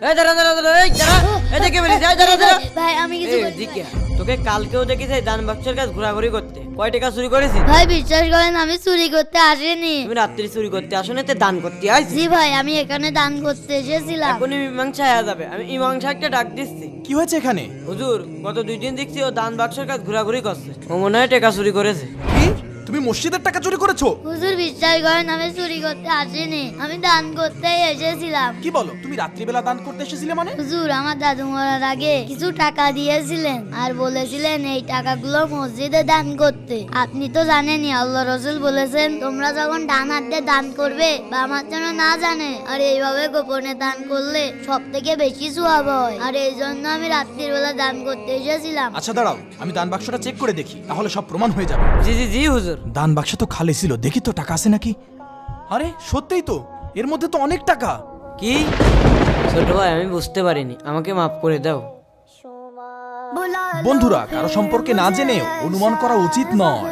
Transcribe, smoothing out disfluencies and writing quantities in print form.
এই দাঁড়া দাঁড়া দাঁড়া, এই দাঁড়া, এই দেখে বলিস, এই দাঁড়া দাঁড়া। ভাই আমি কিছু এই করিনি দিকে ভাই। তোকে কালকেও দেখেছি দান বাক্সের কাছে ঘোরাঘুরি করতে। কয় টাকা চুরি করেছিস? ভাই বিশ্বাস করেন আমি চুরি করতে আসিনি। তুমি রাত্রি চুরি করতে আসো না, দান করতে আইছি। জি ভাই আমি এখানে দান করতে এসেছিলাম। এখনই মীমাংসা হয়ে যাবে, আমি ইমাম সাহেবকে ডাক দিচ্ছি। কি হয়েছে এখানে? হুজুর গত 2 দিন দেখছি ও দান বাক্সের কাছে ঘোরাঘুরি করছে, ও মনে হয় টাকা চুরি করেছে। কি? তুমি মসজিদের টাকা চুরি করেছো? হুজুর বিশ্বাস করেন আমি চুরি করতে আসিনি, আমি দান করতেই এসেছিলাম। কি বলো, তুমি রাত্রিবেলা দান করতে এসেছিলে মানে? হুজুর আমার দাদু মরার আগে কিছু টাকা দিয়েছিলেন আর বলেছিলেন এই টাকাগুলো মসজিদে দান করতে। আপনি তো জানেনই আল্লাহ রসুল বলেছেন তোমরা যখন ডান হাত দিয়ে দান করবে বা আমার যেন না জানে, আর এইভাবে গোপনে দান করলে সব থেকে বেশি সওয়াব হয়। আর এই জন্য আমি রাত্রির বেলা দান করতে এসেছিলাম। আচ্ছা দাঁড়াও, আমি দান বাক্সটা চেক করে দেখি, তাহলে সব প্রমাণ হয়ে যাবে। জি জি জি হুজুর। দান বাক্স তো খালি ছিল, দেখি তো টাকা আছে নাকি। আরে সত্যিই তো, এর মধ্যে তো অনেক টাকা। কি? ছোট ভাই আমি বুঝতে পারিনি, আমাকে মাফ করে দাও। বন্ধুরা, কারো সম্পর্কে না জেনে অনুমান করা উচিত নয়।